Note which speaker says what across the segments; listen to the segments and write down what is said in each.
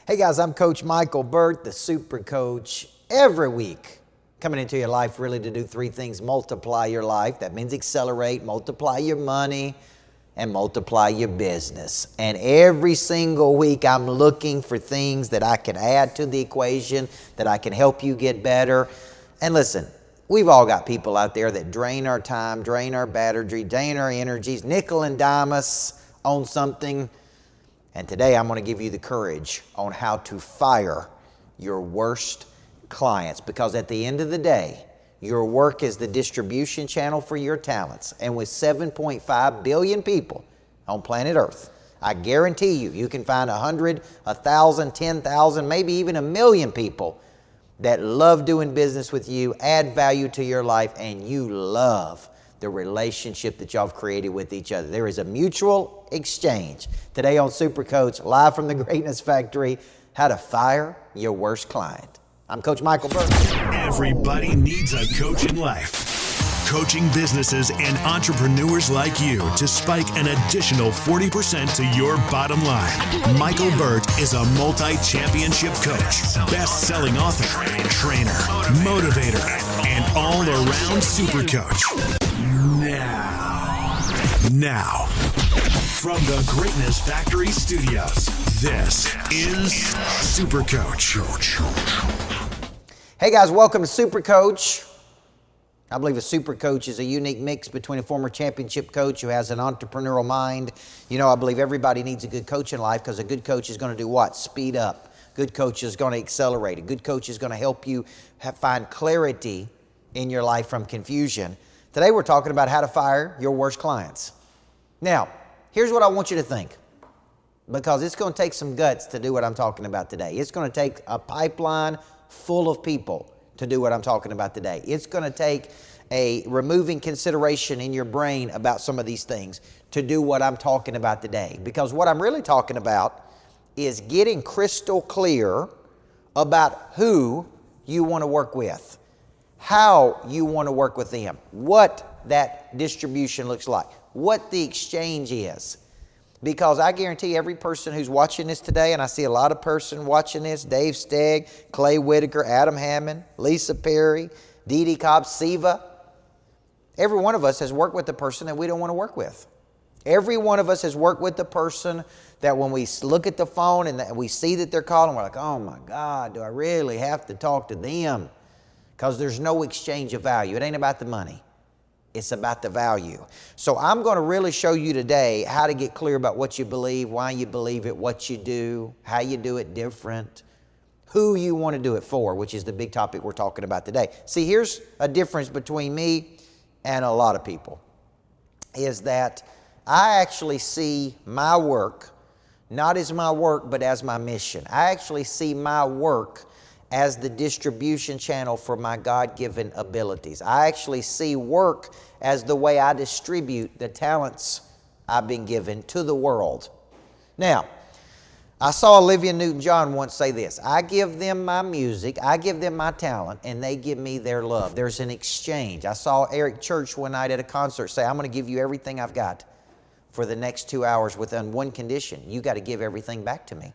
Speaker 1: Hey guys, I'm Coach Michael BURT, the Super Coach, every week coming into your life really to do three things. Multiply your life. That means accelerate, multiply your money, and multiply your business. And every single week I'm looking for things that I can add to the equation, that I can help you get better. And listen, we've all got people out there that drain our time, drain our battery, drain our energies, nickel and dime us on something. And today I'm going to give you the courage on how to fire your worst clients, because at the end of the day, your work is the distribution channel for your talents. And with 7.5 billion people on planet Earth, I guarantee you can find 100, 1,000, 10,000, maybe even 1 million people that love doing business with you, add value to your life, and you love the relationship that y'all have created with each other. There is a mutual exchange. Today on Super Coach, live from the Greatness Factory, how to fire your worst client. I'm Coach Michael BURT.
Speaker 2: Everybody needs a coach in life. Coaching businesses and entrepreneurs like you to spike an additional 40% to your bottom line. Michael BURT is a multi-championship coach, best-selling author, trainer, motivator, and all-around super coach. Now, from the Greatness Factory Studios, this is Super Coach.
Speaker 1: Hey guys, welcome to Super Coach. I believe a super coach is a unique mix between a former championship coach who has an entrepreneurial mind. You know, I believe everybody needs a good coach in life, because a good coach is going to do what? Speed up. Good coach is going to accelerate. A good coach is going to help you find clarity in your life from confusion. Today we're talking about how to fire your worst clients. Now, here's what I want you to think, because it's going to take some guts to do what I'm talking about today. It's going to take a pipeline full of people to do what I'm talking about today. It's going to take a removing consideration in your brain about some of these things to do what I'm talking about today. Because what I'm really talking about is getting crystal clear about who you want to work with, how you want to work with them, what that distribution looks like, what the exchange is. Because I guarantee every person who's watching this today, and I see a lot of person watching this, Dave Stegg, Clay Whitaker, Adam Hammond, Lisa Perry, Dee Dee Cobb, Siva, every one of us has worked with the person that we don't want to work with. Every one of us has worked with the person that when we look at the phone and we see that they're calling, we're like, oh my God, do I really have to talk to them? Because there's no exchange of value. It ain't about the money. It's about the value. So I'm going to really show you today how to get clear about what you believe, why you believe it, what you do, how you do it different, who you want to do it for, which is the big topic we're talking about today. See, here's a difference between me and a lot of people, is that I actually see my work not as my work, but as my mission. I actually see my work as the distribution channel for my God-given abilities. I actually see work as the way I distribute the talents I've been given to the world. Now, I saw Olivia Newton-John once say this: I give them my music, I give them my talent, and they give me their love. There's an exchange. I saw Eric Church one night at a concert say, I'm going to give you everything I've got for the next 2 hours within one condition. You got to give everything back to me.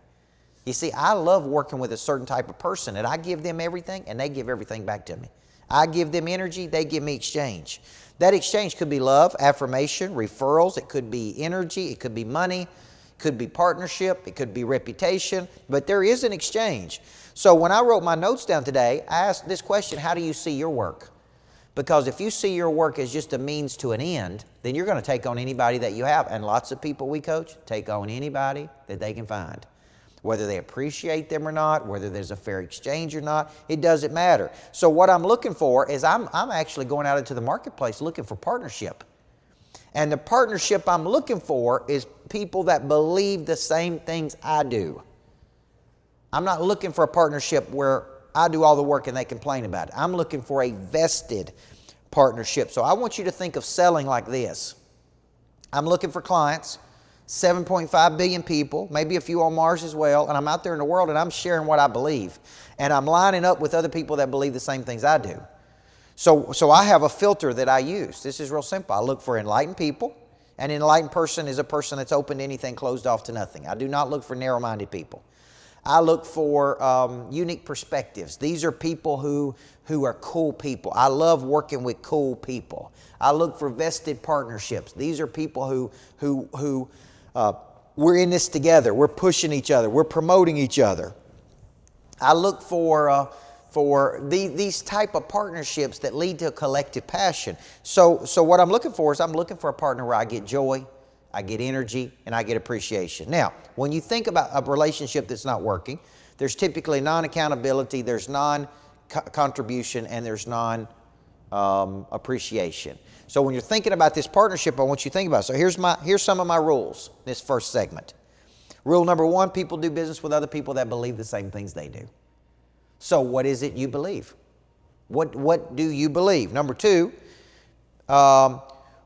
Speaker 1: You see, I love working with a certain type of person, and I give them everything and they give everything back to me. I give them energy, they give me exchange. That exchange could be love, affirmation, referrals. It could be energy, it could be money, it could be partnership, it could be reputation, but there is an exchange. So when I wrote my notes down today, I asked this question: how do you see your work? Because if you see your work as just a means to an end, then you're going to take on anybody that you have. And lots of people we coach take on anybody that they can find. Whether they appreciate them or not, whether there's a fair exchange or not, it doesn't matter. So what I'm looking for is I'm actually going out into the marketplace looking for partnership. And the partnership I'm looking for is people that believe the same things I do. I'm not looking for a partnership where I do all the work and they complain about it. I'm looking for a vested partnership. So I want you to think of selling like this. I'm looking for clients, 7.5 billion people, maybe a few on Mars as well, and I'm out there in the world and I'm sharing what I believe. And I'm lining up with other people that believe the same things I do. So I have a filter that I use. This is real simple. I look for enlightened people, and an enlightened person is a person that's open to anything, closed off to nothing. I do not look for narrow-minded people. I look for unique perspectives. These are people who are cool people. I love working with cool people. I look for vested partnerships. These are people who we're in this together. We're pushing each other. We're promoting each other. I look for these type of partnerships that lead to a collective passion. So what I'm looking for is I'm looking for a partner where I get joy, I get energy, and I get appreciation. Now, when you think about a relationship that's not working, there's typically non-accountability, there's non-contribution, and there's non-appreciation. So when you're thinking about this partnership, I want you to think about it. So here's some of my rules, this first segment. Rule number one, people do business with other people that believe the same things they do. So what is it you believe? What do you believe? Number two,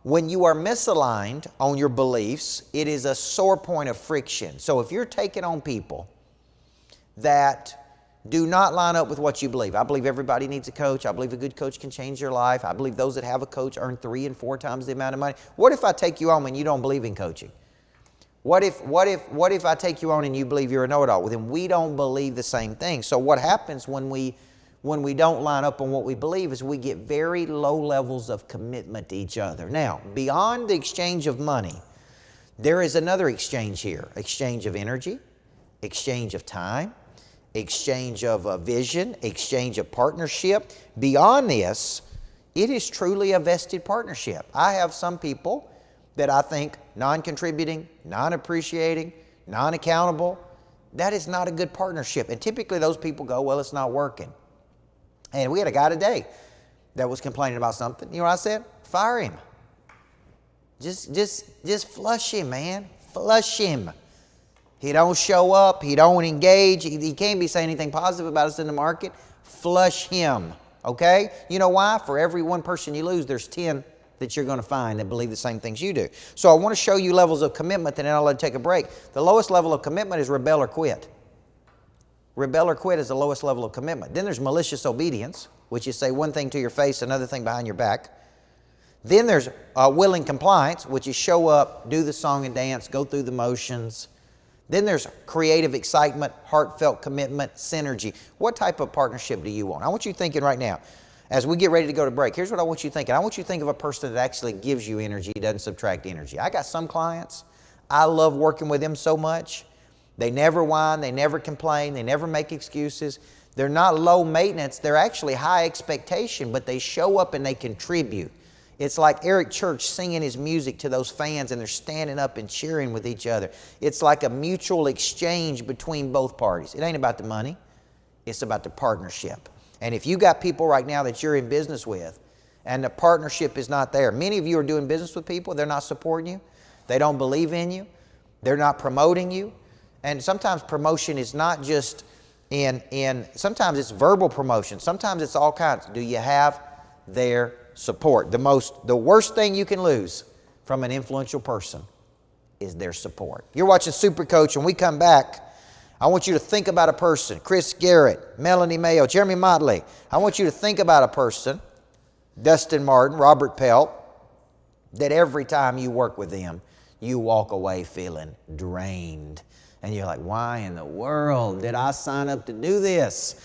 Speaker 1: when you are misaligned on your beliefs, it is a sore point of friction. So if you're taking on people that do not line up with what you believe. I believe everybody needs a coach. I believe a good coach can change your life. I believe those that have a coach earn 3 and 4 times the amount of money. What if I take you on and you don't believe in coaching? What if I take you on and you believe you're a know-it-all? Well, then we don't believe the same thing. So what happens when we don't line up on what we believe is we get very low levels of commitment to each other. Now, beyond the exchange of money, there is another exchange here. Exchange of energy, exchange of time, exchange of vision, exchange of partnership. Beyond this, it is truly a vested partnership. I have some people that I think non-contributing, non-appreciating, non-accountable. That is not a good partnership. And typically those people go, well, it's not working. And we had a guy today that was complaining about something. You know what I said? Fire him. Just flush him, man. Flush him. He don't show up. He don't engage. He can't be saying anything positive about us in the market. Flush him, okay? You know why? For every one person you lose, there's 10 that you're going to find that believe the same things you do. So I want to show you levels of commitment, and then I'll let you take a break. The lowest level of commitment is rebel or quit. Rebel or quit is the lowest level of commitment. Then there's malicious obedience, which is say one thing to your face, another thing behind your back. Then there's willing compliance, which is show up, do the song and dance, go through the motions. Then there's creative excitement, heartfelt commitment, synergy. What type of partnership do you want? I want you thinking right now, as we get ready to go to break, here's what I want you thinking. I want you to think of a person that actually gives you energy, doesn't subtract energy. I got some clients, I love working with them so much. They never whine, they never complain, they never make excuses. They're not low maintenance, they're actually high expectation, but they show up and they contribute. It's like Eric Church singing his music to those fans and they're standing up and cheering with each other. It's like a mutual exchange between both parties. It ain't about the money, it's about the partnership. And if you got people right now that you're in business with and the partnership is not there, many of you are doing business with people, they're not supporting you, they don't believe in you, they're not promoting you. And sometimes promotion is not just sometimes it's verbal promotion, sometimes it's all kinds. Do you have their support? The worst thing you can lose from an influential person is their support. You're watching Super Coach. When we come back, I want you to think about a person. Chris Garrett, Melanie Mayo, Jeremy Motley. I want you to think about a person, Dustin Martin, Robert Pelt, that every time you work with them, you walk away feeling drained. And you're like, why in the world did I sign up to do this?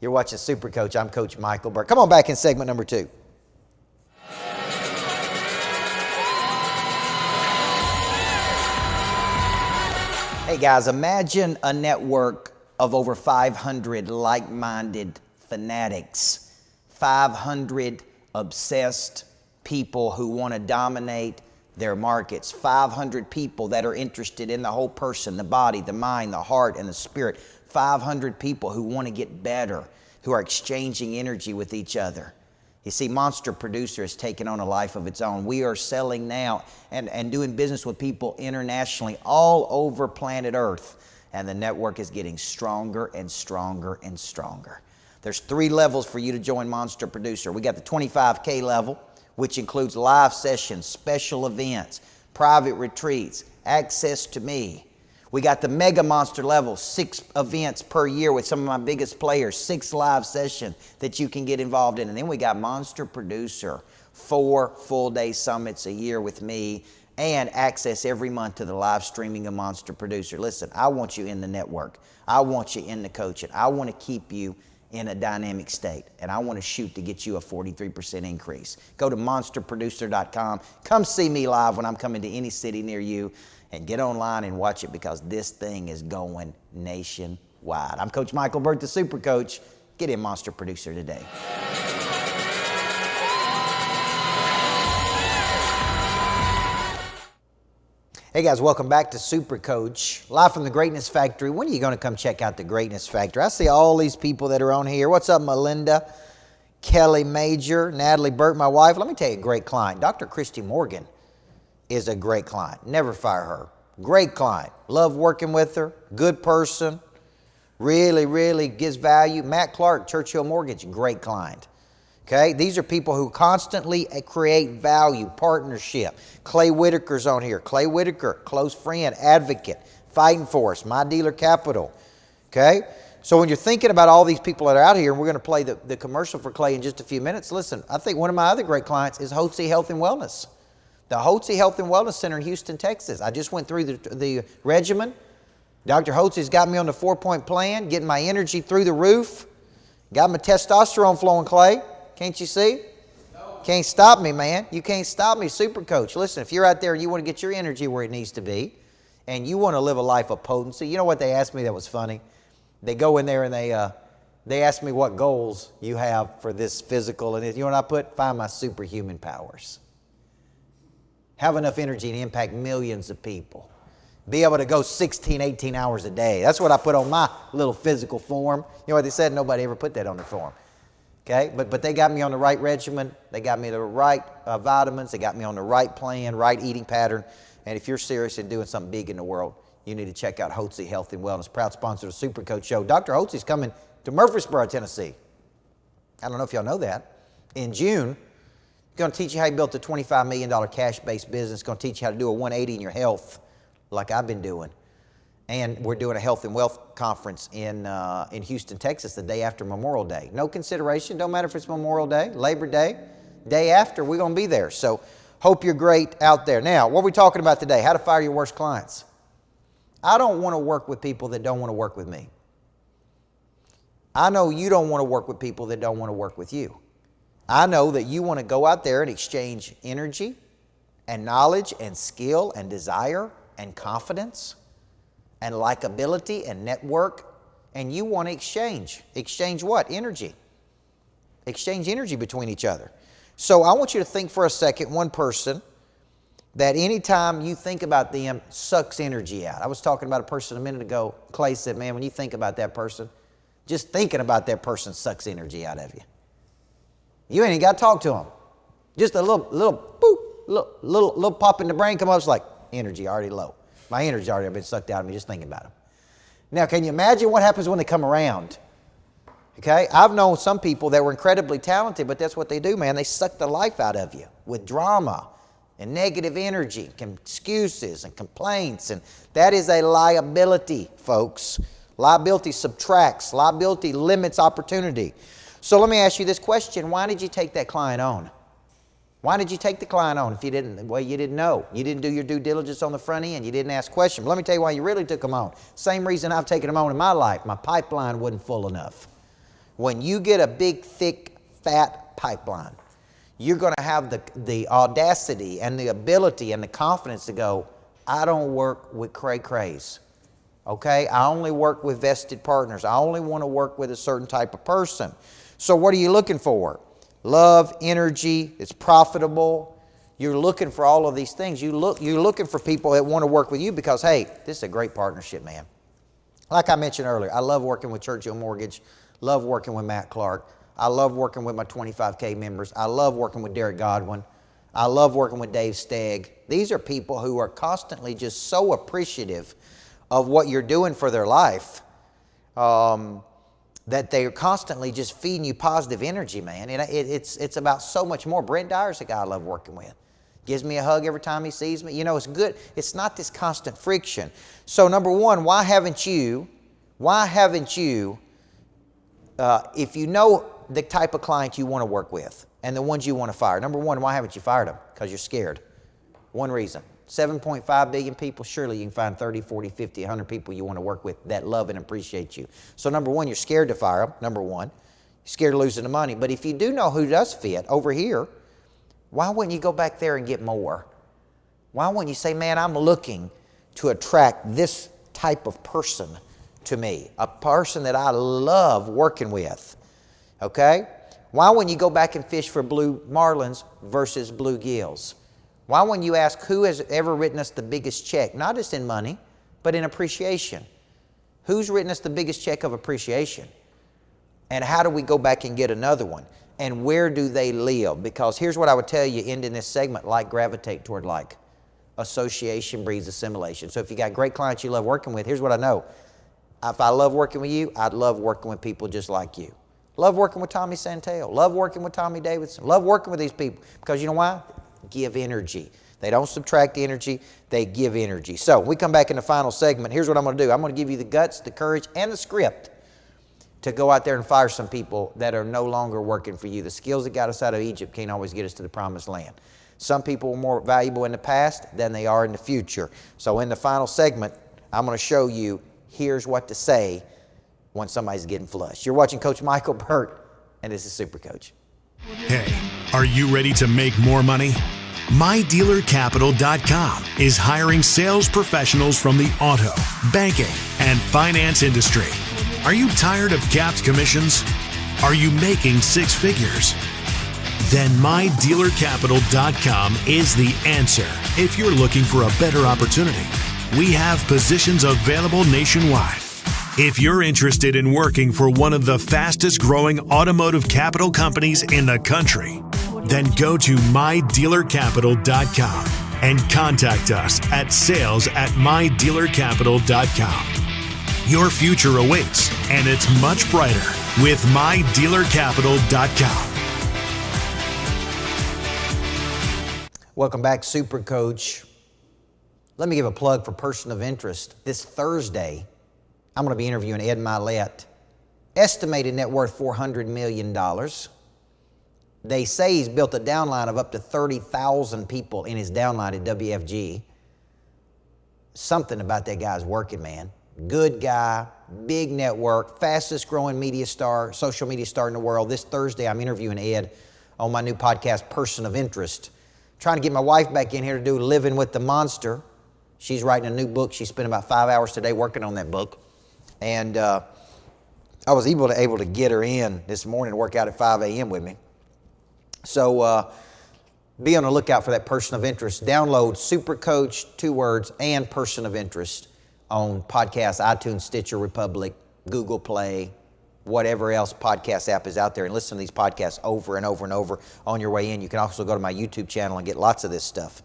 Speaker 1: You're watching Super Coach. I'm Coach Michael BURT. Come on back in segment number 2. Hey guys, imagine a network of over 500 like-minded fanatics, 500 obsessed people who want to dominate their markets, 500 people that are interested in the whole person, the body, the mind, the heart, and the spirit, 500 people who want to get better, who are exchanging energy with each other. You see, Monster Producer has taken on a life of its own. We are selling now and doing business with people internationally all over planet Earth, and the network is getting stronger and stronger and stronger. There's 3 levels for you to join Monster Producer. We got the 25K level, which includes live sessions, special events, private retreats, access to me. We got the Mega Monster level, 6 events per year with some of my biggest players, 6 live sessions that you can get involved in. And then we got Monster Producer, 4 full-day summits a year with me and access every month to the live streaming of Monster Producer. Listen, I want you in the network. I want you in the coaching. I want to keep you in a dynamic state, and I want to shoot to get you a 43% increase. Go to monsterproducer.com. Come see me live when I'm coming to any city near you, and get online and watch it, because this thing is going nationwide. I'm Coach Michael Burt, the Super Coach. Get in Monster Producer today. Hey guys, welcome back to Super Coach, live from the Greatness Factory. When are you going to come check out the Greatness Factory? I see all these people that are on here. What's up, Melinda, Kelly Major, Natalie Burt, my wife? Let me tell you, a great client. Dr. Christy Morgan is a great client. Never fire her. Great client. Love working with her. Good person. Really gives value. Matt Clark, Churchill Mortgage, great client. Okay, these are people who constantly create value, partnership. Clay Whitaker's on here. Clay Whitaker, close friend, advocate, fighting for us, My Dealer Capital. Okay, so when you're thinking about all these people that are out here, and we're going to play the commercial for Clay in just a few minutes, listen, I think one of my other great clients is Hotze Health and Wellness. The Hotze Health and Wellness Center in Houston, Texas. I just went through the regimen. Dr. Hotze's got me on the 4-point plan, getting my energy through the roof. Got my testosterone flowing, Clay. Can't you see? No. Can't stop me, man. You can't stop me, Super Coach. Listen, if you're out there and you want to get your energy where it needs to be, and you want to live a life of potency, you know what they asked me that was funny? They go in there and they asked me what goals you have for this physical, and you know what I put? Find my superhuman powers. Have enough energy to impact millions of people. Be able to go 16, 18 hours a day. That's what I put on my little physical form. You know what they said? Nobody ever put that on their form. Okay, but they got me on the right regimen. They got me the right vitamins. They got me on the right plan, right eating pattern. And if you're serious in doing something big in the world, you need to check out Hotze Health and Wellness, proud sponsor of the Super Coach Show. Dr. Hotze's coming to Murfreesboro, Tennessee. I don't know if y'all know that. In June, he's going to teach you how he built a $25 million cash-based business. Going to teach you how to do a 180 in your health, like I've been doing. And we're doing a health and wealth conference in Houston, Texas, the day after Memorial Day. No consideration. Don't matter if it's Memorial Day, Labor Day, day after, we're going to be there. So hope you're great out there. Now, what are we talking about today? How to fire your worst clients. I don't want to work with people that don't want to work with me. I know you don't want to work with people that don't want to work with you. I know that you want to go out there and exchange energy and knowledge and skill and desire and confidence and likability and network, and you want to exchange. Exchange what? Energy. Exchange energy between each other. So I want you to think for a second, one person that anytime you think about them sucks energy out. I was talking about a person a minute ago. Clay said, man, when you think about that person, just thinking about that person sucks energy out of you. You ain't even got to talk to them. Just a little boop, little pop in the brain come up, it's like energy already low. My energy's already been sucked out of me just thinking about them. Now, can you imagine what happens when they come around? Okay, I've known some people that were incredibly talented, but that's what they do, man. They suck the life out of you with drama and negative energy, excuses and complaints, and that is a liability, folks. Liability subtracts. Liability limits opportunity. So let me ask you this question. Why did you take that client on? Why did you take the client on if you didn't? Well, you didn't know. You didn't do your due diligence on the front end. You didn't ask questions. But let me tell you why you really took them on. Same reason I've taken them on in my life. My pipeline wasn't full enough. When you get a big, thick, fat pipeline, you're going to have the audacity and the ability and the confidence to go, I don't work with cray-crays. Okay? I only work with vested partners. I only want to work with a certain type of person. So what are you looking for? Love, energy, it's profitable. You're looking for all of these things. You're looking for people that want to work with you because, hey, this is a great partnership, man. Like I mentioned earlier, I love working with Churchill Mortgage, love working with Matt Clark. I love working with my 25K members. I love working with Derek Godwin. I love working with Dave Stegg. These are people who are constantly just so appreciative of what you're doing for their life. That they're constantly just feeding you positive energy, man. And it's about so much more. Brent Dyer's a guy I love working with. Gives me a hug every time he sees me. You know, it's good. It's not this constant friction. So number one, why haven't you, if you know the type of client you want to work with and the ones you want to fire, number one, why haven't you fired them? Because you're scared. One reason. 7.5 billion people, surely you can find 30, 40, 50, 100 people you want to work with that love and appreciate you. So number one, you're scared to fire them, number one. You're scared of losing the money. But if you do know who does fit over here, why wouldn't you go back there and get more? Why wouldn't you say, man, I'm looking to attract this type of person to me, a person that I love working with, okay? Why wouldn't you go back and fish for blue marlins versus blue gills? Why wouldn't you ask who has ever written us the biggest check, not just in money, but in appreciation? Who's written us the biggest check of appreciation? And how do we go back and get another one? And where do they live? Because here's what I would tell you, ending this segment, like gravitate toward like. Association breeds assimilation. So if you got great clients you love working with, here's what I know. If I love working with you, I'd love working with people just like you. Love working with Tommy Santel. Love working with Tommy Davidson. Love working with these people. Because you know why? Give energy. They don't subtract energy, they give energy. So we come back in the final segment. Here's what I'm going to do. I'm going to give you the guts, the courage, and the script to go out there and fire some people that are no longer working for you. The skills that got us out of Egypt can't always get us to the promised land. Some people were more valuable in the past than they are in the future. So in the final segment, I'm going to show you here's what to say when somebody's getting flushed. You're watching Coach Michael BURT, and this is Super Coach.
Speaker 2: Hey, are you ready to make more money? MyDealerCapital.com is hiring sales professionals from the auto, banking, and finance industry. Are you tired of capped commissions? Are you making six figures? Then MyDealerCapital.com is the answer if you're looking for a better opportunity. We have positions available nationwide. If you're interested in working for one of the fastest growing automotive capital companies in the country, then go to MyDealerCapital.com and contact us at sales@MyDealerCapital.com. Your future awaits, and it's much brighter with MyDealerCapital.com.
Speaker 1: Welcome back, Super Coach. Let me give a plug for Person of Interest. This Thursday, I'm going to be interviewing Ed Milet. Estimated net worth $400 million. They say he's built a downline of up to 30,000 people in his downline at WFG. Something about that guy's working, man. Good guy, big network, fastest growing media star, social media star in the world. This Thursday, I'm interviewing Ed on my new podcast, Person of Interest. Trying to get my wife back in here to do Living with the Monster. She's writing a new book. She spent about 5 hours today working on that book. And I was able to get her in this morning to work out at 5 a.m. with me. So be on the lookout for that Person of Interest. Download Super Coach, 2 words, and Person of Interest on podcasts, iTunes, Stitcher, Republic, Google Play, whatever else podcast app is out there, and listen to these podcasts over and over and over on your way in. You can also go to my YouTube channel and get lots of this stuff.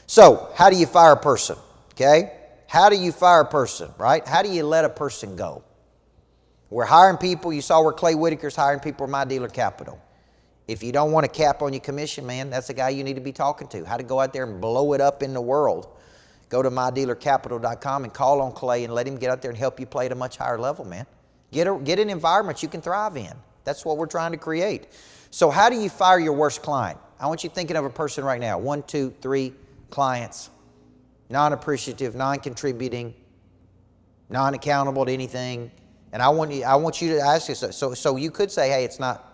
Speaker 1: So how do you fire a person, okay? How do you fire a person, right? How do you let a person go? We're hiring people. You saw where Clay Whitaker's hiring people with My Dealer Capital. If you don't want a cap on your commission, man, that's the guy you need to be talking to. How to go out there and blow it up in the world. Go to MyDealerCapital.com and call on Clay and let him get out there and help you play at a much higher level, man. Get an environment you can thrive in. That's what we're trying to create. So how do you fire your worst client? I want you thinking of a person right now. 1, 2, 3 clients. Non-appreciative, non-contributing, non-accountable to anything. And I want you to ask yourself. So you could say, hey, it's not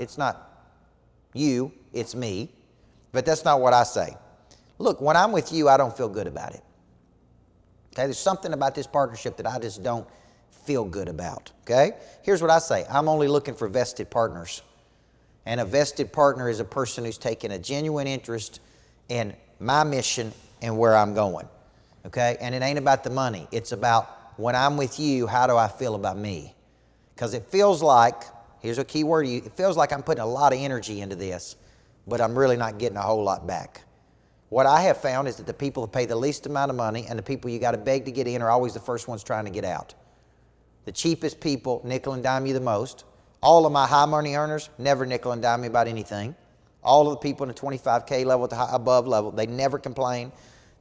Speaker 1: you, it's me. But that's not what I say. Look, when I'm with you, I don't feel good about it. Okay, there's something about this partnership that I just don't feel good about. Okay? Here's what I say. I'm only looking for vested partners. And a vested partner is a person who's taken a genuine interest in my mission and where I'm going. Okay? And it ain't about the money. It's about when I'm with you, how do I feel about me? Because it feels like, here's a key word, it feels like I'm putting a lot of energy into this, but I'm really not getting a whole lot back. What I have found is that the people that pay the least amount of money and the people you got to beg to get in are always the first ones trying to get out. The cheapest people nickel and dime you the most. All of my high money earners never nickel and dime me about anything. All of the people in the 25K level at the above level, they never complain.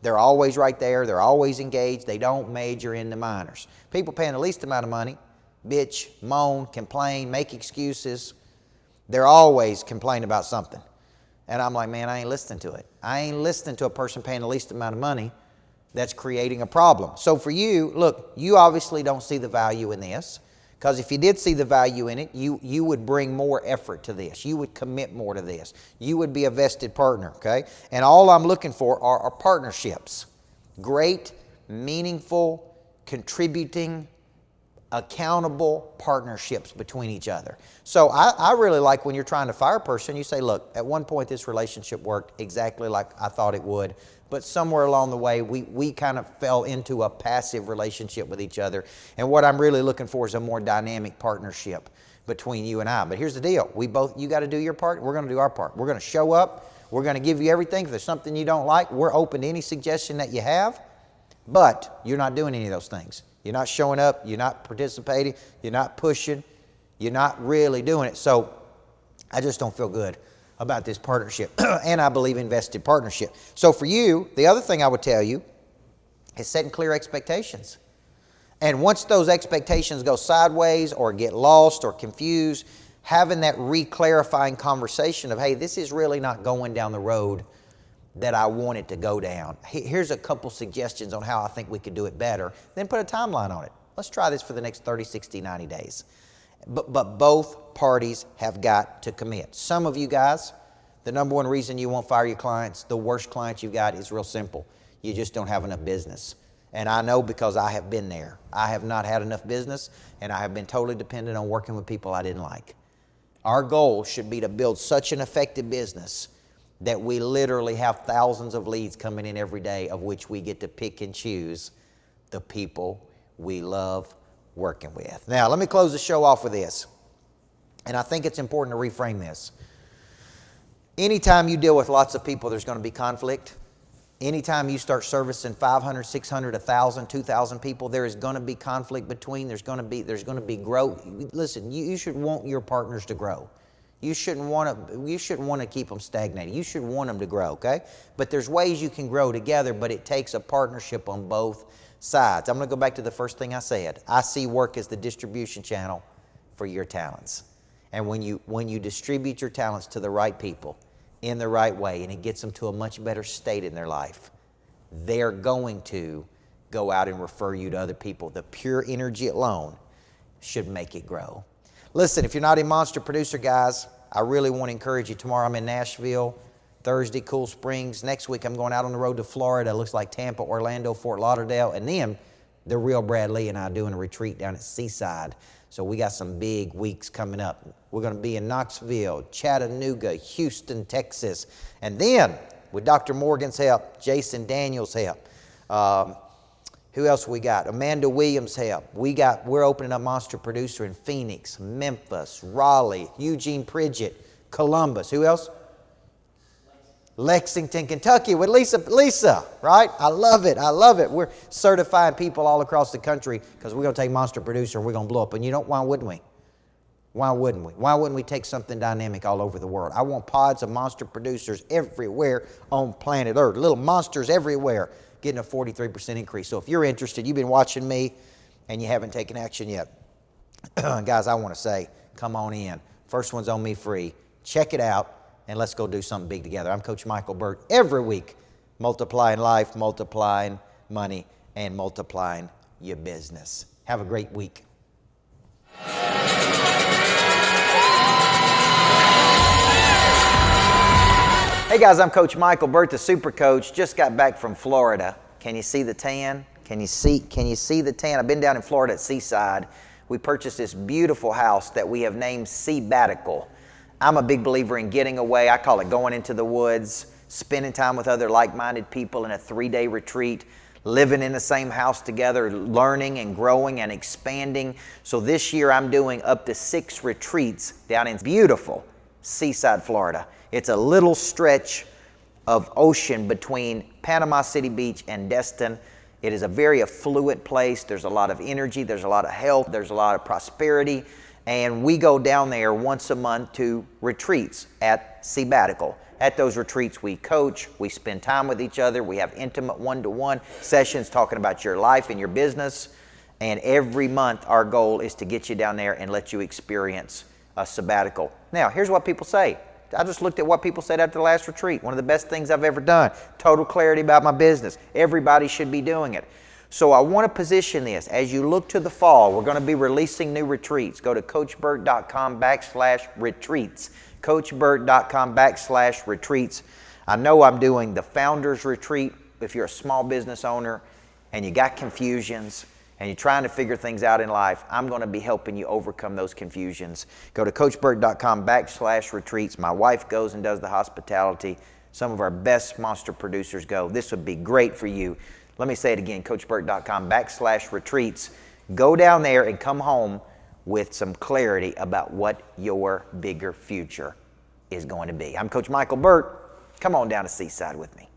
Speaker 1: They're always right there. They're always engaged. They don't major in the minors. People paying the least amount of money, bitch, moan, complain, make excuses. They're always complaining about something. And I'm like, man, I ain't listening to it. I ain't listening to a person paying the least amount of money that's creating a problem. So for you, look, you obviously don't see the value in this, because if you did see the value in it, you would bring more effort to this. You would commit more to this. You would be a vested partner, okay? And all I'm looking for are partnerships. Great, meaningful, contributing, accountable partnerships between each other. So I really like when you're trying to fire a person, you say, look, at one point this relationship worked exactly like I thought it would, but somewhere along the way we kind of fell into a passive relationship with each other. And what I'm really looking for is a more dynamic partnership between you and I. But here's the deal. You got to do your part. We're going to do our part. We're going to show up. We're going to give you everything. If there's something you don't like, we're open to any suggestion that you have. But you're not doing any of those things. You're not showing up. You're not participating. You're not pushing. You're not really doing it. So I just don't feel good about this partnership. And I believe in vested partnership. So for you, the other thing I would tell you is setting clear expectations. And once those expectations go sideways or get lost or confused, having that re-clarifying conversation of, hey, this is really not going down the road that I want it to go down. Here's a couple suggestions on how I think we could do it better. Then put a timeline on it. Let's try this for the next 30, 60, 90 days. But both parties have got to commit. Some of you guys, the number one reason you won't fire your clients, the worst clients you've got, is real simple. You just don't have enough business. And I know because I have been there. I have not had enough business, and I have been totally dependent on working with people I didn't like. Our goal should be to build such an effective business that we literally have thousands of leads coming in every day, of which we get to pick and choose the people we love working with. Now, let me close the show off with this. And I think it's important to reframe this. Anytime you deal with lots of people, there's going to be conflict. Anytime you start servicing 500, 600, 1,000, 2,000 people, there is going to be conflict between. There's going to be growth. Listen, you should want your partners to grow. You shouldn't want to keep them stagnated. You should want them to grow, okay? But there's ways you can grow together, but it takes a partnership on both sides. I'm going to go back to the first thing I said. I see work as the distribution channel for your talents. And when you distribute your talents to the right people in the right way, and it gets them to a much better state in their life, they're going to go out and refer you to other people. The pure energy alone should make it grow. Listen, if you're not a monster producer, guys, I really want to encourage you. Tomorrow I'm in Nashville. Thursday, Cool Springs. Next week I'm going out on the road to Florida. It looks like Tampa, Orlando, Fort Lauderdale. And then the real Brad Lee and I are doing a retreat down at Seaside. So we got some big weeks coming up. We're going to be in Knoxville, Chattanooga, Houston, Texas. And then, with Dr. Morgan's help, Jason Daniels' help, who else we got? Amanda Williams' help. We're opening up Monster Producer in Phoenix, Memphis, Raleigh, Eugene Pridgett, Columbus. Who else? Lexington, Kentucky with Lisa, right? I love it. I love it. We're certifying people all across the country because we're going to take Monster Producer and we're going to blow up. And why wouldn't we? Why wouldn't we? Why wouldn't we take something dynamic all over the world? I want pods of Monster Producers everywhere on planet Earth. Little monsters everywhere getting a 43% increase. So if you're interested, you've been watching me and you haven't taken action yet, guys, I want to say, come on in. First one's on me free. Check it out. And let's go do something big together. I'm Coach Michael Burt, every week, multiplying life, multiplying money, and multiplying your business. Have a great week. Hey guys, I'm Coach Michael Burt, the Super Coach. Just got back from Florida. Can you see the tan? Can you see the tan? I've been down in Florida at Seaside. We purchased this beautiful house that we have named Seabatical. I'm a big believer in getting away. I call it going into the woods, spending time with other like-minded people in a 3-day retreat, living in the same house together, learning and growing and expanding. So this year I'm doing up to 6 retreats down in beautiful Seaside, Florida. It's a little stretch of ocean between Panama City Beach and Destin. It is a very affluent place. There's a lot of energy. There's a lot of health. There's a lot of prosperity. And we go down there once a month to retreats at Seabatical. At those retreats, we coach, we spend time with each other, we have intimate one-to-one sessions talking about your life and your business. And every month, our goal is to get you down there and let you experience a sabbatical. Now, here's what people say. I just looked at what people said after the last retreat. One of the best things I've ever done. Total clarity about my business. Everybody should be doing it. So I want to position this. As you look to the fall, we're going to be releasing new retreats. Go to CoachBURT.com/retreats. CoachBURT.com/retreats. I know I'm doing the Founders Retreat. If you're a small business owner and you got confusions and you're trying to figure things out in life, I'm going to be helping you overcome those confusions. Go to CoachBURT.com/retreats. My wife goes and does the hospitality. Some of our best monster producers go. This would be great for you. Let me say it again, CoachBURT.com/retreats. Go down there and come home with some clarity about what your bigger future is going to be. I'm Coach Michael Burt. Come on down to Seaside with me.